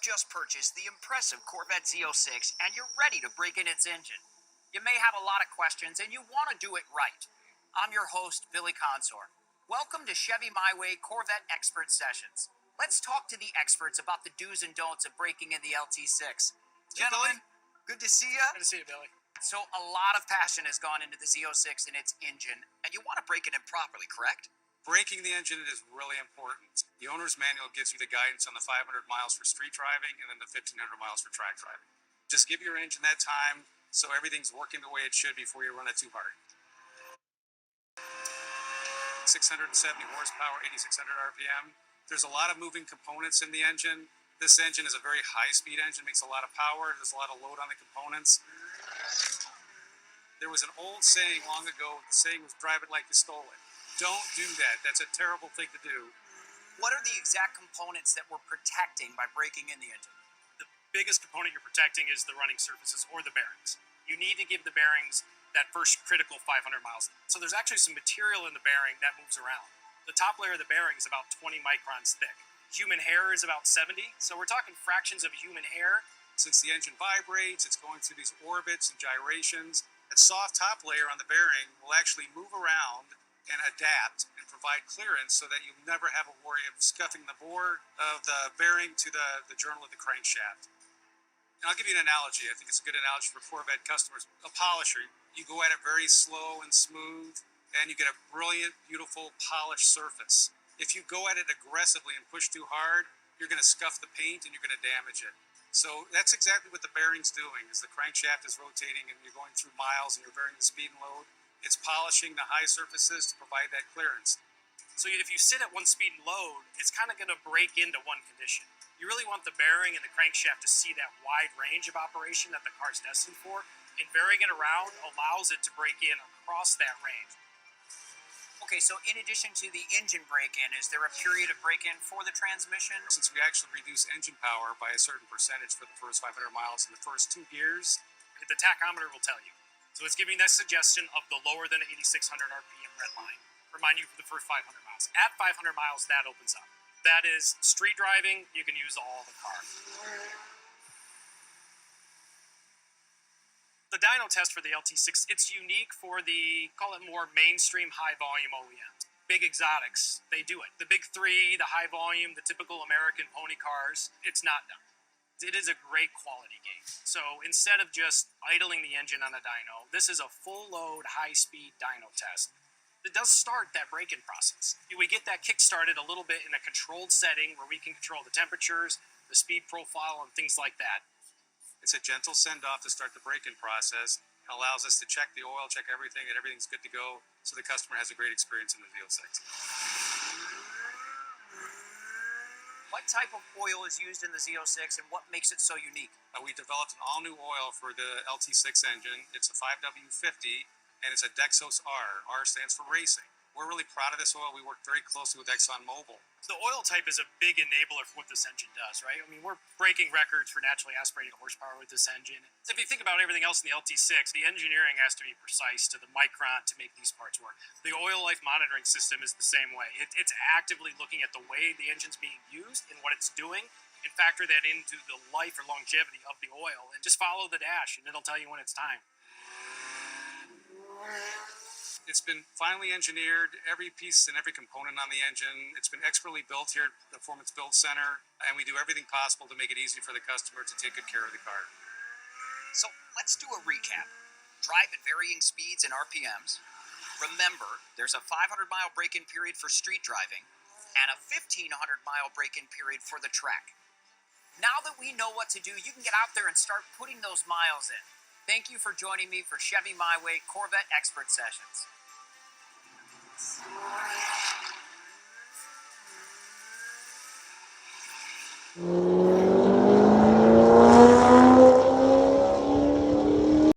just purchased the impressive Corvette Z06 and you're ready to break in its engine. You may have a lot of questions and you want to do it right. I'm your host, Billy Consor. Welcome to Chevy My Way Corvette Expert Sessions. Let's talk to the experts about the do's and don'ts of breaking in the LT6. Gentlemen, good to see you. Good to see you, Billy. So a lot of passion has gone into the Z06 and its engine, and you want to break it in properly, correct? Breaking the engine is really important. The owner's manual gives you the guidance on the 500 miles for street driving and then the 1,500 miles for track driving. Just give your engine that time so everything's working the way it should before you run it too hard. 670 horsepower, 8,600 RPM. There's a lot of moving components in the engine. This engine is a very high-speed engine, makes a lot of power. There's a lot of load on the components. There was an old saying long ago, the saying was, drive it like you stole it. Don't do that. That's a terrible thing to do. What are the exact components that we're protecting by breaking in the engine? The biggest component you're protecting is the running surfaces or the bearings. You need to give the bearings that first critical 500 miles. So there's actually some material in the bearing that moves around. The top layer of the bearing is about 20 microns thick. Human hair is about 70, so we're talking fractions of human hair. Since the engine vibrates, it's going through these orbits and gyrations. That soft top layer on the bearing will actually move around and adapt and provide clearance so that you never have a worry of scuffing the bore of the bearing to the journal of the crankshaft. And I'll give you an analogy. I think it's a good analogy for Corvette customers. A polisher, you go at it very slow and smooth, and you get a brilliant, beautiful, polished surface. If you go at it aggressively and push too hard, you're going to scuff the paint and you're going to damage it. So that's exactly what the bearing's doing, is the crankshaft is rotating and you're going through miles and you're varying the speed and load. It's polishing the high surfaces to provide that clearance. So if you sit at one speed and load, it's kind of going to break into one condition. You really want the bearing and the crankshaft to see that wide range of operation that the car's destined for, and varying it around allows it to break in across that range. Okay, so in addition to the engine break-in, is there a period of break-in for the transmission? Since we actually reduce engine power by a certain percentage for the first 500 miles in the first 2 gears, the tachometer will tell you. So it's giving that suggestion of the lower than 8,600 RPM red line. Remind you for the first 500 miles. At 500 miles, that opens up. That is street driving. You can use all the car. The dyno test for the LT6, it's unique for the, call it more mainstream high volume OEMs. Big exotics, they do it. The big three, the high volume, the typical American pony cars, it's not done. It is a great quality gauge. So instead of just idling the engine on a dyno, this is a full load, high speed dyno test. It does start that break-in process. We get that kick started a little bit in a controlled setting where we can control the temperatures, the speed profile, and things like that. It's a gentle send-off to start the break-in process. It allows us to check the oil, check everything, and everything's good to go, so the customer has a great experience in the Z06. What type of oil is used in the Z06 and what makes it so unique? We developed an all-new oil for the LT6 engine. It's a 5W50, and it's a Dexos R. R stands for racing. We're really proud of this oil. We work very closely with ExxonMobil. The oil type is a big enabler for what this engine does, right? I mean, we're breaking records for naturally aspirated horsepower with this engine. If you think about everything else in the LT6, the engineering has to be precise to the micron to make these parts work. The oil life monitoring system is the same way. It's actively looking at the way the engine's being used and what it's doing, and factor that into the life or longevity of the oil, and just follow the dash, and it'll tell you when it's time. It's been finely engineered, every piece and every component on the engine. It's been expertly built here at the Performance Build Center, and we do everything possible to make it easy for the customer to take good care of the car. So let's do a recap. Drive at varying speeds and RPMs. Remember, there's a 500-mile break-in period for street driving and a 1,500-mile break-in period for the track. Now that we know what to do, you can get out there and start putting those miles in. Thank you for joining me for Chevy My Way Corvette Expert Sessions. Mm-hmm.